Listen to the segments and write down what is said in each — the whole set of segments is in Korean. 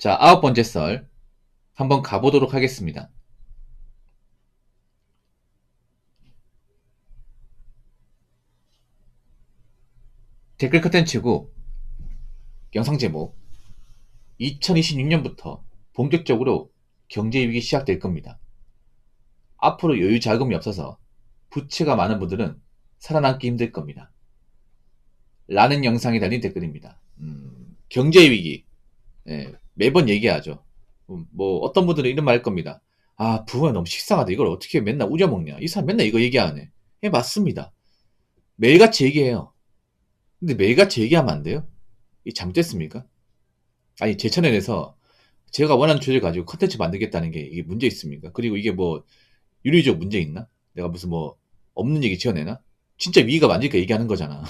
자, 9번째 썰 한번 가보도록 하겠습니다. 댓글 커튼 치고 영상 제목 2026년부터 본격적으로 경제위기 시작될 겁니다. 앞으로 여유 자금이 없어서 부채가 많은 분들은 살아남기 힘들 겁니다. 라는 영상에 달린 댓글입니다. 경제위기 매번 얘기하죠. 뭐 어떤 분들은 이런 말 할 겁니다. 아, 부모야 너무 식상하다. 이걸 어떻게 맨날 우려먹냐. 이 사람 맨날 이거 얘기하네. 예, 맞습니다. 매일같이 얘기해요. 근데 매일같이 얘기하면 안 돼요? 이 잘못됐습니까? 아니, 제 채널에서 제가 원하는 주제를 가지고 컨텐츠 만들겠다는 게 이게 문제 있습니까? 그리고 이게 뭐 윤리적 문제 있나? 내가 무슨 뭐 없는 얘기 지어내나? 진짜 위기가 많으니까 얘기하는 거잖아.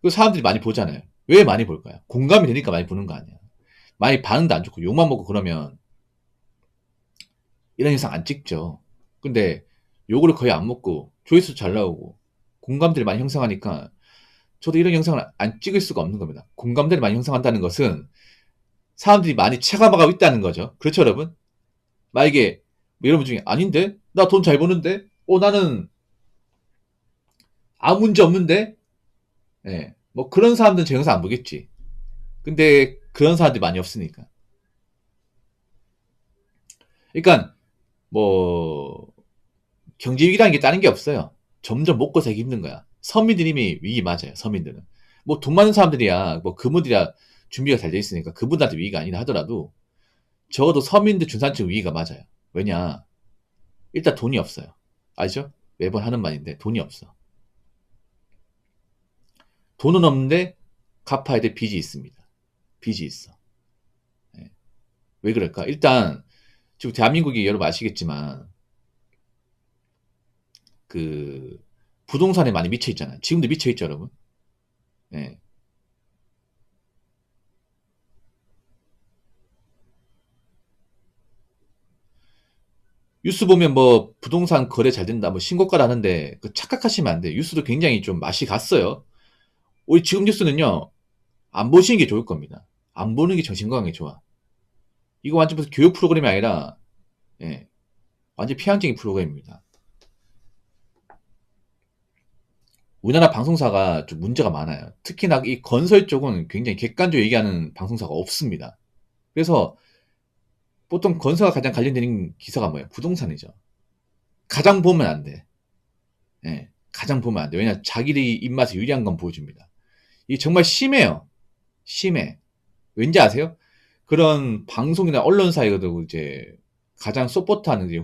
그 사람들이 많이 보잖아요. 왜 많이 볼까요? 공감이 되니까 많이 보는 거 아니야. 많이 반응도 안 좋고 욕만 먹고 그러면 이런 영상 안 찍죠. 근데 욕을 거의 안 먹고 조회수 잘 나오고 공감들이 많이 형성하니까 저도 이런 영상을 안 찍을 수가 없는 겁니다. 공감대를 많이 형성한다는 것은 사람들이 많이 체감하고 있다는 거죠. 그렇죠, 여러분? 만약에 뭐 여러분 중에 아닌데? 나 돈 잘 버는데? 나는 아무 문제 없는데? 예. 뭐 그런 사람들은 제 영상 안 보겠지. 근데 그런 사람들이 많이 없으니까. 그러니까 뭐 경제 위기라는 게 다른 게 없어요. 점점 먹고 살기 힘든 거야. 서민들 이미 위기 맞아요. 서민들은. 뭐 돈 많은 사람들이야. 뭐 그분들이야 준비가 잘 돼 있으니까 그분들한테 위기가 아니라 하더라도 적어도 서민들 중산층 위기가 맞아요. 왜냐? 일단 돈이 없어요. 알죠? 매번 하는 말인데 돈이 없어. 돈은 없는데 갚아야 될 빚이 있습니다. 빚이 있어. 예. 왜 그럴까? 일단 지금 대한민국이 여러분 아시겠지만 그 부동산에 많이 미쳐 있잖아요. 지금도 미쳐 있죠, 여러분. 예. 뉴스 보면 뭐 부동산 거래 잘 된다, 뭐 신고가라는데 그 착각하시면 안 돼요. 뉴스도 굉장히 좀 맛이 갔어요. 우리 지금 뉴스는요, 안 보시는 게 좋을 겁니다. 안 보는 게 정신건강에 좋아. 이거 완전 무슨 교육 프로그램이 아니라, 예, 완전 피상적인 프로그램입니다. 우리나라 방송사가 좀 문제가 많아요. 특히나 이 건설 쪽은 굉장히 객관적으로 얘기하는 방송사가 없습니다. 그래서 보통 건설과 가장 관련되는 기사가 뭐예요? 부동산이죠. 가장 보면 안 돼. 예, 가장 보면 안 돼. 왜냐, 자기들이 입맛에 유리한 건 보여줍니다. 이게 정말 심해요. 심해. 왠지 아세요? 그런 방송이나 언론사에도 이제 가장 서포트하는 이제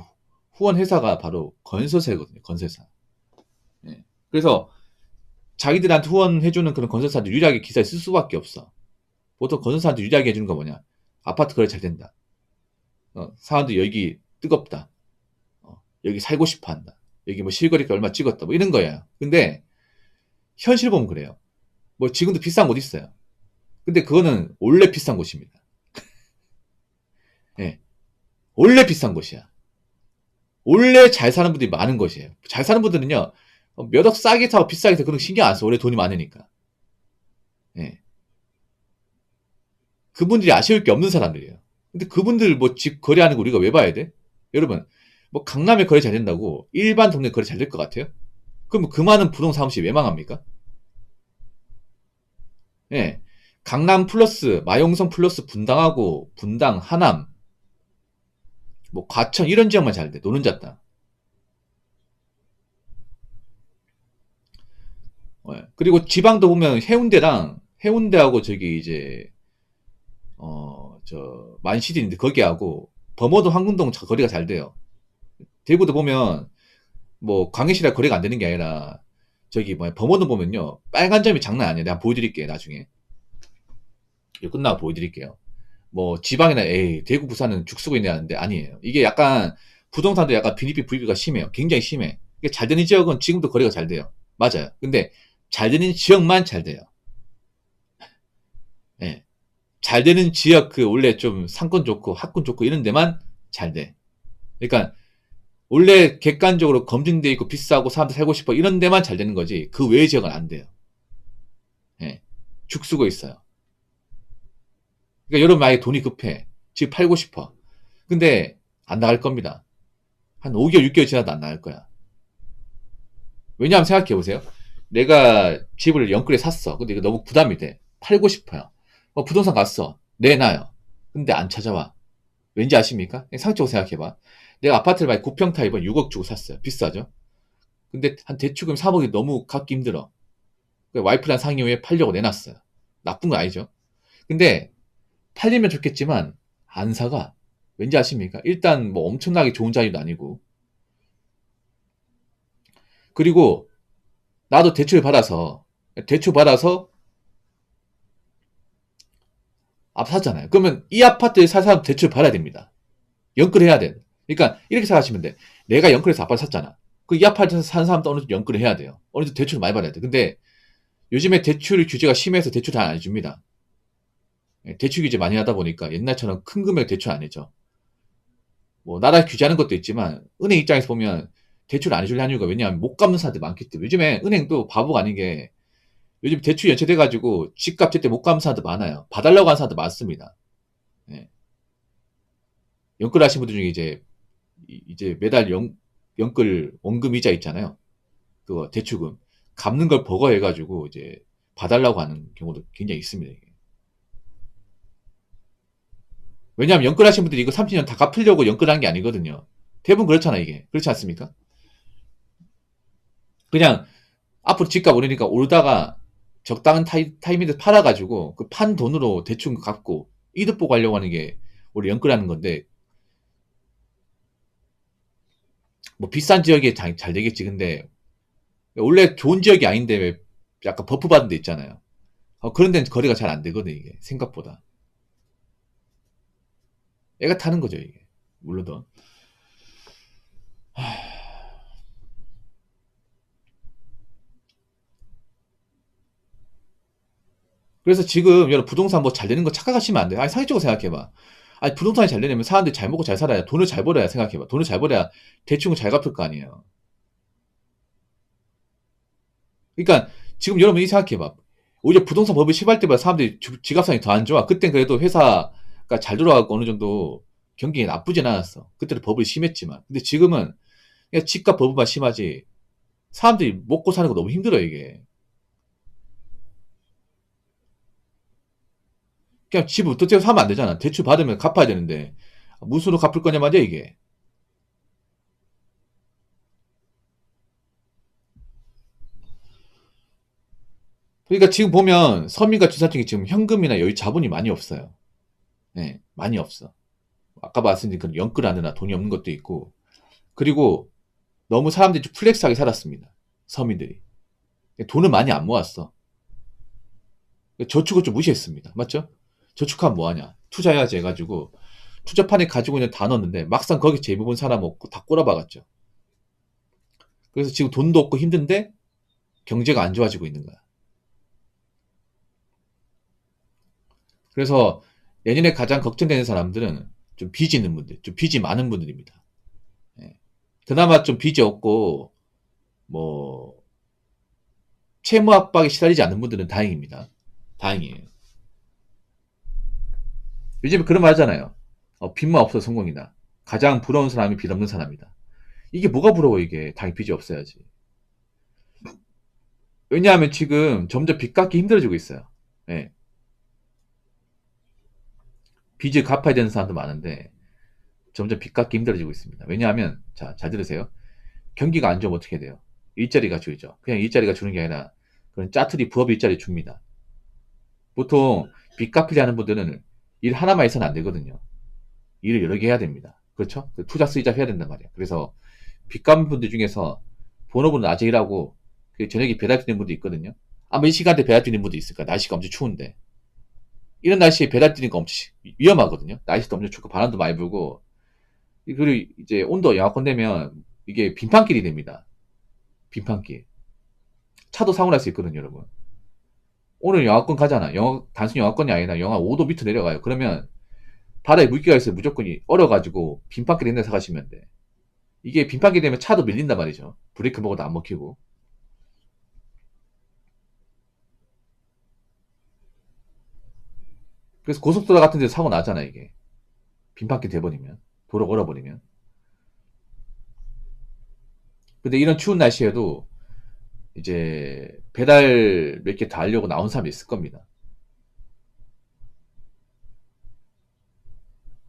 후원 회사가 바로 건설사거든요. 건설사. 예. 그래서 자기들한테 후원해주는 그런 건설사들 유리하게 기사에 쓸 수밖에 없어. 보통 건설사한테 유리하게 해주는 거 뭐냐? 아파트 거래 잘 된다. 사람들 여기 뜨겁다. 여기 살고 싶어 한다. 여기 뭐 실거래가 얼마 찍었다. 뭐 이런 거야. 근데 현실 보면 그래요. 뭐 지금도 비싼 곳 있어요. 근데 그거는 원래 비싼 곳입니다. 예. 원래 비싼 곳이야. 원래 잘 사는 분들이 많은 곳이에요. 잘 사는 분들은요, 몇 억 싸게 사고 비싸게 사고 그런 거 신경 안 써. 원래 돈이 많으니까. 예. 그분들이 아쉬울 게 없는 사람들이에요. 근데 그분들 뭐 집 거래하는 거 우리가 왜 봐야 돼? 여러분, 뭐 강남에 거래 잘 된다고 일반 동네 거래 잘 될 것 같아요? 그럼 그 많은 부동산 사무실이 왜 망합니까? 예. 강남 플러스, 마용성 플러스 분당하고, 분당, 하남, 뭐 과천 이런 지역만 잘 돼. 노른자 땅. 그리고 지방도 보면 해운대하고 저기 이제 저 만시리인데 거기하고 범어도 황금동 거리가 잘 돼요. 대구도 보면 뭐 광해시라 거리가 안 되는 게 아니라 저기 뭐야 범어도 보면요 빨간 점이 장난 아니에요. 내가 보여드릴게요 나중에. 이거 끝나고 보여드릴게요. 뭐 지방이나 에이 대구 부산은 죽쓰고 있는데 아니에요. 이게 약간 부동산도 약간 빈입비 부입비가 심해요. 굉장히 심해. 이게 잘 되는 지역은 지금도 거리가 잘 돼요. 맞아요. 근데 잘 되는 지역만 잘 돼요. 예. 잘 되는 지역 그 원래 좀 상권 좋고 학군 좋고 이런 데만 잘 돼. 그러니까 원래 객관적으로 검증돼 있고 비싸고 사람들 살고 싶어 이런 데만 잘 되는 거지 그 외의 지역은 안 돼요. 예. 죽쓰고 있어요. 그러니까 여러분 만약에 돈이 급해. 집 팔고 싶어. 근데 안 나갈 겁니다. 한 5개월, 6개월 지나도 안 나갈 거야. 왜냐하면 생각해 보세요. 내가 집을 영끌에 샀어. 근데 이거 너무 부담이 돼. 팔고 싶어요. 부동산 갔어. 내놔요. 근데 안 찾아와. 왠지 아십니까? 상식적으로 생각해봐. 내가 아파트를 만약 9평 타입은 6억 주고 샀어요. 비싸죠? 근데 한 대출금 3억이 너무 갚기 힘들어. 와이프랑 상의 후에 팔려고 내놨어요. 나쁜 거 아니죠? 근데 팔리면 좋겠지만 안 사가. 왠지 아십니까? 일단 뭐 엄청나게 좋은 자리도 아니고. 그리고 나도 대출 받아서 사잖아요. 그러면 이 아파트에 살 사람 대출 받아야 됩니다. 연끌해야 돼. 그러니까 이렇게 생각하시면 돼. 내가 연끌해서 아파트 샀잖아. 그 이 아파트에서 사는 사람도 어느 정도 연끌을 해야 돼요. 어느 정도 대출을 많이 받아야 돼. 근데 요즘에 대출 규제가 심해서 대출 잘 안 해줍니다. 대출 규제 많이 하다 보니까 옛날처럼 큰 금액 대출 안 해줘. 뭐 나라 규제하는 것도 있지만 은행 입장에서 보면 대출 안 해줄 이유가 왜냐하면 못 갚는 사람들이 많기 때문에. 요즘에 은행도 바보가 아닌 게 요즘 대출 연체돼가지고 집값 제때 못 갚는 사람들 많아요. 봐달라고 하는 사람들 많습니다. 예. 연끌하신 분들 중에 이제 매달 연끌 원금 이자 있잖아요. 그거 대출금 갚는 걸 버거해가지고 이제 봐달라고 하는 경우도 굉장히 있습니다. 이게. 왜냐하면 연끌하신 분들이 이거 30년 다 갚으려고 연끌한 게 아니거든요. 대부분 그렇잖아 이게. 그렇지 않습니까? 그냥 앞으로 집값 오르니까 오르다가 적당한 타이밍에서 팔아가지고 그 판 돈으로 대충 갚고 이득 보고 하려고 하는 게 우리 연끌하는 건데 뭐 비싼 지역에 잘 되겠지. 근데 원래 좋은 지역이 아닌데 왜 약간 버프 받은 데 있잖아요. 그런 데는 거래가 잘 안 되거든 이게 생각보다. 애가 타는 거죠 이게. 물론. 그래서 지금 여러분 부동산 뭐 잘 되는 거 착각하시면 안 돼요. 아니 상식적으로 생각해봐. 아니 부동산이 잘 되려면 사람들이 잘 먹고 잘 살아야 돈을 잘 벌어야 생각해봐. 돈을 잘 벌어야 대충은 잘 갚을 거 아니에요. 그러니까 지금 여러분이 생각해봐. 오히려 부동산 법이 심할 때보다 사람들이 지갑상이 더 안 좋아. 그땐 그래도 회사가 잘 돌아가고 어느 정도 경기가 나쁘진 않았어. 그때는 법이 심했지만. 근데 지금은 그냥 집값 법만 심하지. 사람들이 먹고 사는 거 너무 힘들어 이게. 그냥 집 어떻게 사면 안 되잖아. 대출 받으면 갚아야 되는데 무수로 갚을 거냐 말이야 이게. 그러니까 지금 보면 서민과 중산층이 지금 현금이나 여유 자본이 많이 없어요. 네, 많이 없어. 아까 말씀드린 그런 연끌하느라 돈이 없는 것도 있고, 그리고 너무 사람들이 좀 플렉스하게 살았습니다. 서민들이. 돈을 많이 안 모았어. 저축을 좀 무시했습니다. 맞죠? 저축하면 뭐하냐? 투자해야지 해가지고, 투자판에 가지고 있는 다 넣었는데, 막상 거기 대부분 사람 없고 다 꼬라박았죠. 그래서 지금 돈도 없고 힘든데, 경제가 안 좋아지고 있는 거야. 그래서 내년에 가장 걱정되는 사람들은 좀 빚이 있는 분들, 좀 빚이 많은 분들입니다. 예. 그나마 좀 빚이 없고, 뭐, 채무 압박에 시달리지 않는 분들은 다행입니다. 다행이에요. 요즘에 그런 말 하잖아요. 빚만 없어서 성공이다. 가장 부러운 사람이 빚 없는 사람이다. 이게 뭐가 부러워, 이게. 당연히 빚이 없어야지. 왜냐하면 지금 점점 빚 갚기 힘들어지고 있어요. 예. 빚을 갚아야 되는 사람도 많은데, 점점 빚 갚기 힘들어지고 있습니다. 왜냐하면, 자, 잘 들으세요. 경기가 안 좋으면 어떻게 돼요? 일자리가 줄죠. 그냥 일자리가 주는 게 아니라, 그런 짜투리 부업 일자리 줍니다. 보통 빚 갚으려 하는 분들은 일 하나만 해서는 안 되거든요. 일을 여러 개 해야 됩니다. 그렇죠? 투자 쓰이자 해야 된단 말이에요. 그래서 빚 갚은 분들 중에서 본업은 낮에 일하고 저녁에 배달 뛰는 분도 있거든요. 아마 이 시간대 배달 뛰는 분도 있을까? 날씨가 엄청 추운데. 이런 날씨에 배달 뛰는 거 엄청 위험하거든요. 날씨도 엄청 춥고 바람도 많이 불고. 그리고 이제 온도 영하권 되면 이게 빙판길이 됩니다. 빙판길. 차도 사고 날 수 있거든요, 여러분. 오늘 영하권 가잖아. 단순히 영하권이 아니라 영하 5도 밑으로 내려가요. 그러면 바다에 물기가 있어요. 무조건 얼어가지고 빙판길 있는 데 사가시면 돼. 이게 빙판길 되면 차도 밀린단 말이죠. 브레이크 먹어도 안 먹히고. 그래서 고속도로 같은 데서 사고 나잖아, 이게. 빙판길 돼버리면. 도로 얼어버리면. 근데 이런 추운 날씨에도 이제 배달 몇 개 다 하려고 나온 사람이 있을 겁니다.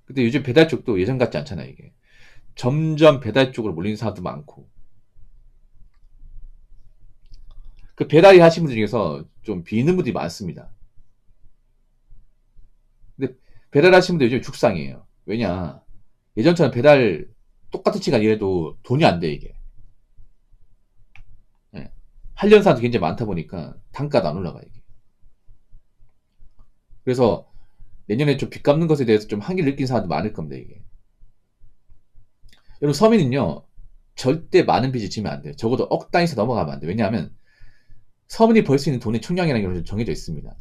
근데 요즘 배달 쪽도 예전 같지 않잖아, 이게. 점점 배달 쪽으로 몰리는 사람도 많고. 그 배달이 하시는 분들 중에서 좀 비는 분들이 많습니다. 근데 배달 하시는 분들 요즘 죽상이에요. 왜냐. 예전처럼 배달 똑같은 시간 일해도 돈이 안 돼, 이게. 예. 하려는 사람도 굉장히 많다 보니까 단가도 안 올라가, 이게. 그래서 내년에 좀 빚 갚는 것에 대해서 좀 한계를 느낀 사람도 많을 겁니다, 이게. 여러분, 서민은요, 절대 많은 빚을 지면 안 돼요. 적어도 억 단위에서 넘어가면 안 돼요. 왜냐하면 서민이 벌 수 있는 돈의 총량이라는 게 정해져 있습니다.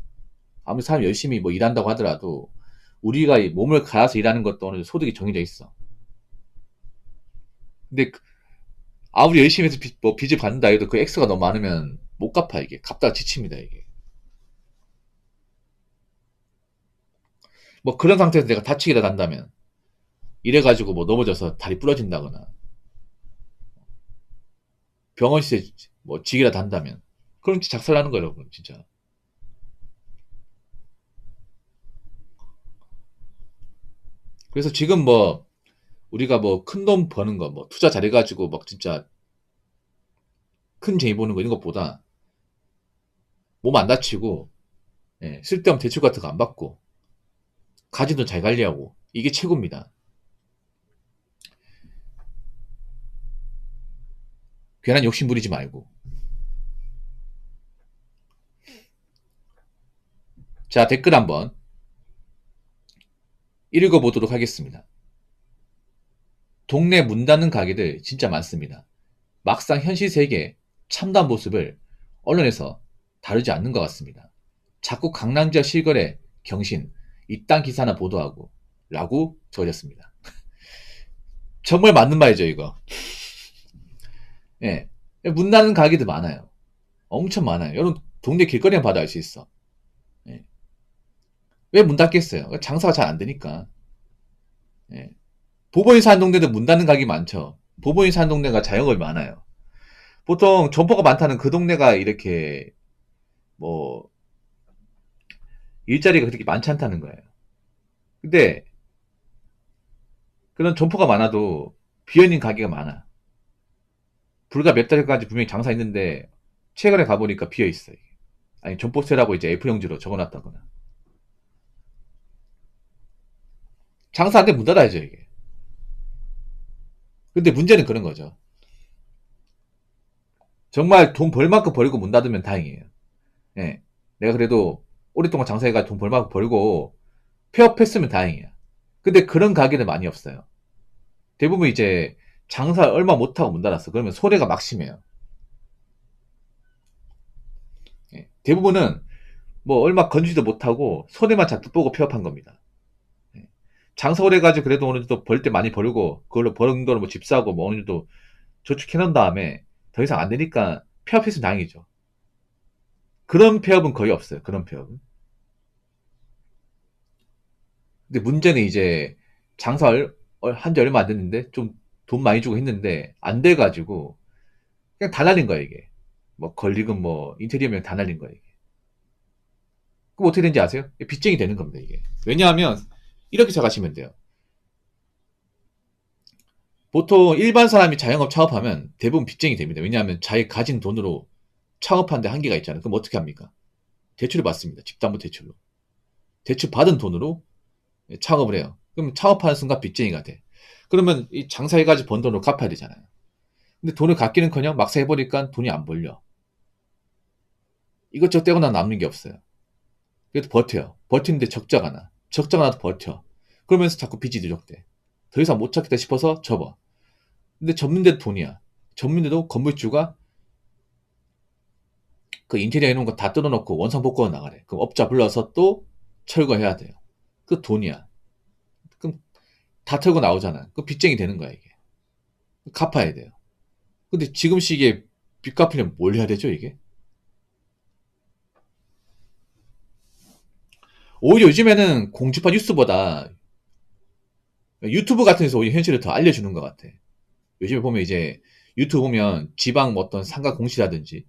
아무리 사람이 열심히 뭐 일한다고 하더라도 우리가 이 몸을 갈아서 일하는 것도 어느 정도 소득이 정해져 있어. 근데 아무리 열심히 해서 뭐 빚을 받는다 해도 그 액수가 너무 많으면 못 갚아, 이게. 갚다가 지칩니다, 이게. 뭐 그런 상태에서 내가 다치기라도 한다면 이래가지고 뭐 넘어져서 다리 부러진다거나 병원시에 뭐 지기라도 한다면 그럼 진짜 작살나는 거예요, 여러분, 진짜. 그래서 지금 뭐 우리가 뭐 큰 돈 버는 거 뭐 투자 잘해가지고 막 진짜 큰 재미 보는 거 이런 것보다 몸 안 다치고, 예, 쓸데없는 대출 같은 거 안 받고 가진 돈 잘 관리하고 이게 최고입니다. 괜한 욕심 부리지 말고. 자, 댓글 한번 읽어보도록 하겠습니다. 동네 문 닫는 가게들 진짜 많습니다. 막상 현실 세계의 참담 모습을 언론에서 다루지 않는 것 같습니다. 자꾸 강남지역 실거래 경신 이딴 기사나 보도하고 라고 적어졌습니다. 정말 맞는 말이죠, 이거. 예. 문 닫는 가게들 많아요. 엄청 많아요. 여러분 동네 길거리만 봐도 알 수 있어. 예. 왜 문 닫겠어요? 장사가 잘 안 되니까. 예. 법원이 사는 동네도 문 닫는 가게 많죠. 법원이 사는 동네가 자영업이 많아요. 보통 점포가 많다는 그 동네가 이렇게 뭐 일자리가 그렇게 많지 않다는 거예요. 근데 그런 점포가 많아도 비어있는 가게가 많아. 불과 몇 달까지 분명히 장사했는데 최근에 가보니까 비어있어요. 아니 점포세라고 이제 F용지로 적어놨다거나. 장사 안 되면 문 닫아야죠, 이게. 근데 문제는 그런 거죠. 정말 돈 벌 만큼 벌고 문 닫으면 다행이에요. 예. 내가 그래도 오랫동안 장사해가 돈 벌 만큼 벌고 폐업했으면 다행이야. 근데 그런 가게는 많이 없어요. 대부분 이제 장사 얼마 못하고 문 닫았어. 그러면 손해가 막심해요. 예. 대부분은 뭐 얼마 건지도 못하고 손해만 잔뜩 보고 폐업한 겁니다. 예. 장사 오래 가지고 그래도 어느 정도 벌 때 많이 벌고 그걸로 버는 거로 뭐 집 사고 뭐 어느 정도 저축해 놓은 다음에 더 이상 안 되니까 폐업했으면 다행이죠. 그런 폐업은 거의 없어요. 그런 폐업은. 근데 문제는 이제 장사 한지 얼마 안 됐는데 좀 돈 많이 주고 했는데 안 돼가지고 그냥 다 날린 거야, 이게. 뭐 권리금 뭐 인테리어면 다 날린 거야, 이게. 그럼 어떻게 되는지 아세요? 빚쟁이 되는 겁니다, 이게. 왜냐하면 이렇게 생각하시면 돼요. 보통 일반 사람이 자영업 창업하면 대부분 빚쟁이 됩니다. 왜냐하면 자기 가진 돈으로 창업하는데 한계가 있잖아요. 그럼 어떻게 합니까? 대출을 받습니다. 집담보대출로. 대출 받은 돈으로 창업을 해요. 그럼 창업하는 순간 빚쟁이가 돼. 그러면 이 장사해가지고 번 돈으로 갚아야 되잖아요. 근데 돈을 갚기는커녕 막상 해보니까 돈이 안 벌려. 이것저것 떼고 나 남는 게 없어요. 그래도 버텨요. 버티는데 적자가 나. 적자가 나도 버텨. 그러면서 자꾸 빚이 누적돼. 더 이상 못 찾겠다 싶어서 접어. 근데 접는데도 돈이야. 접는데도 건물주가 그 인테리어 해놓은 거 다 뜯어놓고 원상복구하고 나가래. 그럼 업자 불러서 또 철거해야 돼요. 그 돈이야. 그럼 다 털고 나오잖아. 그 빚쟁이 되는 거야, 이게. 갚아야 돼요. 근데 지금 시기에 빚 갚으려면 뭘 해야 되죠, 이게? 오히려 요즘에는 공지파 뉴스보다 유튜브 같은 데서 오히려 현실을 더 알려주는 것 같아. 요즘에 보면 이제 유튜브 보면 지방 뭐 어떤 상가 공시라든지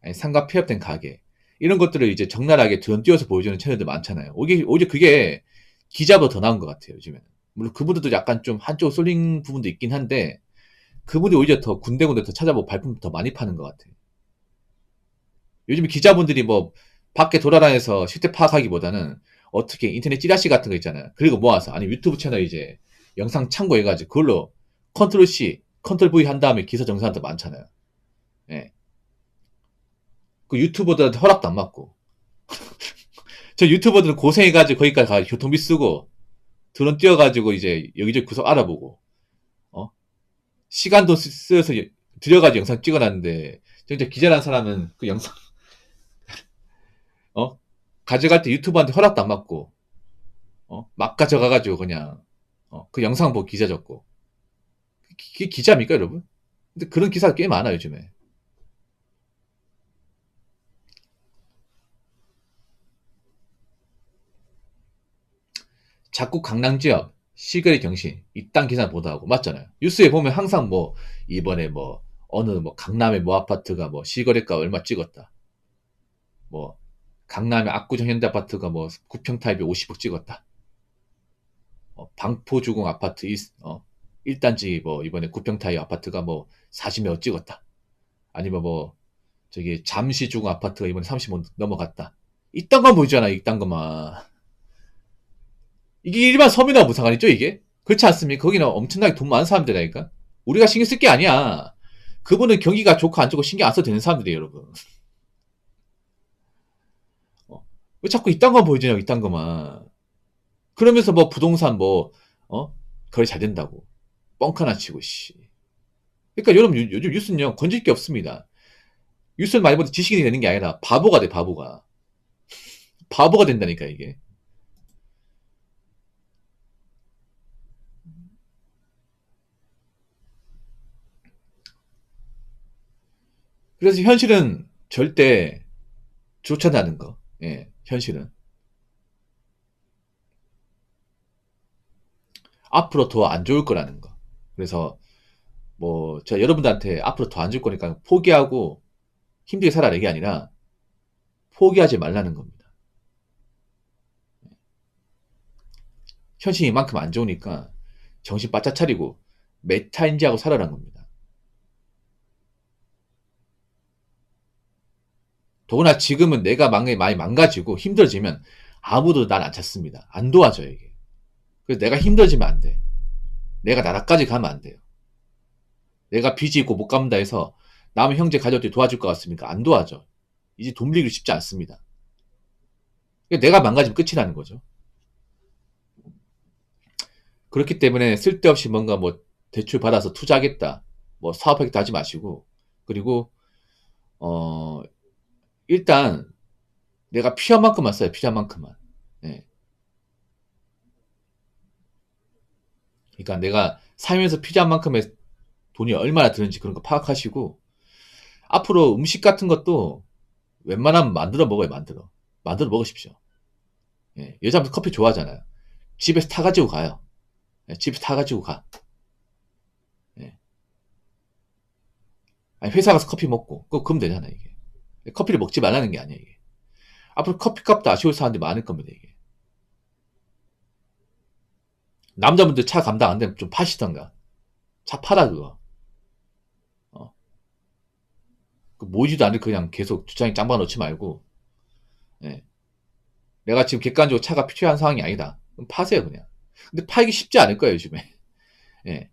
아니 상가 폐업된 가게 이런 것들을 이제 적나라하게 띄어서 보여주는 채널들 많잖아요. 오히려 그게 기자보다 더 나은 것 같아요. 요즘에는. 물론 그분들도 약간 좀 한쪽으로 쏠린 부분도 있긴 한데 그분이 오히려 더 군데군데 더 찾아보고 발품 더 많이 파는 것 같아요. 요즘 기자분들이 뭐 밖에 돌아다녀서 실태 파악하기보다는 어떻게 인터넷 찌라시 같은 거 있잖아요. 그리고 모아서 아니 유튜브 채널 이제 영상 참고해가지고 그걸로 컨트롤 C, 컨트롤 V 한 다음에 기사 정산한 데 많잖아요. 예. 그 유튜버들한테 허락도 안 받고. 저 유튜버들은 고생해가지고 거기까지 가 교통비 쓰고 드론 띄워가지고 이제 여기저기 구석 알아보고 어 시간도 써서 들여가지고 영상 찍어놨는데 진짜 기자라는 사람은 그 영상 어 가져갈 때 유튜버한테 허락도 안 받고 막 가져가가지고 그냥 그 영상 보고 기자 적고 그게 기자입니까 여러분? 근데 그런 기사가 꽤 많아 요즘에. 자꾸 강남 지역 시거리 경신 이딴 기사 보도하고 맞잖아요. 뉴스에 보면 항상 뭐 이번에 뭐 어느 뭐 강남의 뭐 아파트가 뭐 시거래가 얼마 찍었다. 뭐 강남의 압구정 현대아파트가 뭐 9평 타입이 50억 찍었다. 방포주공 아파트 1단지 뭐 이번에 9평타입 아파트가 뭐 40억 찍었다. 아니면 뭐 저기 잠시주공 아파트가 이번에 30억 넘어갔다. 이딴 건 보이잖아. 이딴 것만. 이게 일반 서민하고 무슨 상관이죠 이게? 그렇지 않습니까? 거기는 엄청나게 돈 많은 사람들이라니까. 우리가 신경 쓸 게 아니야. 그분은 경기가 좋고 안 좋고 신경 안 써도 되는 사람들이에요 여러분. 왜 자꾸 이딴 건 보여주냐고 이딴 것만. 그러면서 뭐 부동산 뭐 거래 잘 된다고 뻥카나 치고 씨. 그러니까 여러분 요즘 뉴스는요 건질 게 없습니다. 뉴스를 많이 보도 지식인이 되는 게 아니라 바보가 돼 바보가. 바보가 된다니까 이게. 그래서 현실은 절대 좋지 않다는 거. 예, 현실은. 앞으로 더 안 좋을 거라는 거. 그래서 뭐 제가 여러분들한테 앞으로 더 안 좋을 거니까 포기하고 힘들게 살아라 이게 아니라 포기하지 말라는 겁니다. 현실이 이만큼 안 좋으니까 정신 바짝 차리고 메타인지하고 살아라는 겁니다. 더구나 지금은 내가 많이 망가지고 힘들어지면 아무도 날 안 찾습니다. 안 도와줘요 이게. 그래서 내가 힘들어지면 안 돼. 내가 나라까지 가면 안 돼요. 내가 빚이 있고 못 갚는다 해서 남의 형제 가족들이 도와줄 것 같습니까? 안 도와줘. 이제 돈 빌리기 쉽지 않습니다. 내가 망가지면 끝이라는 거죠. 그렇기 때문에 쓸데없이 뭔가 뭐 대출 받아서 투자하겠다, 뭐 사업하겠다 하지 마시고, 그리고 어 일단 내가 필요한 만큼만 써요. 필요한 만큼만. 예. 그러니까 내가 살면서 필요한 만큼의 돈이 얼마나 드는지 그런 거 파악하시고 앞으로 음식 같은 것도 웬만하면 만들어 먹어요. 만들어 먹으십시오. 예. 여자분들 커피 좋아하잖아요. 집에서 타가지고 가요. 예. 집에서 타가지고 가. 예. 아니 회사 가서 커피 먹고 그럼 되잖아 이게. 커피를 먹지 말라는 게 아니야 이게. 앞으로 커피값도 아쉬울 사람들이 많을 겁니다 이게. 남자분들 차 감당 안 되면 좀 파시던가. 차 팔아 그거. 어. 그 모이지도 않을 그냥 계속 주차장에 짱박 넣지 말고. 예. 내가 지금 객관적으로 차가 필요한 상황이 아니다. 그럼 파세요 그냥. 근데 팔기 쉽지 않을 거예요 요즘에. 예.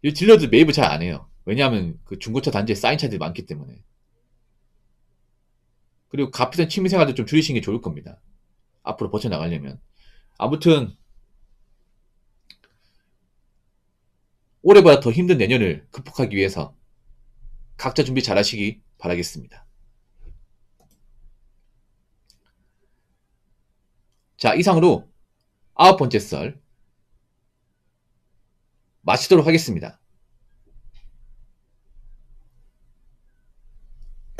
이 딜러들 매입을 잘 안 해요. 왜냐하면 그 중고차 단지에 쌓인 차들이 많기 때문에. 그리고 값비싼 취미생활도 좀 줄이시는 게 좋을 겁니다. 앞으로 버텨나가려면. 아무튼 올해보다 더 힘든 내년을 극복하기 위해서 각자 준비 잘 하시기 바라겠습니다. 자, 이상으로 9번째 썰 마치도록 하겠습니다.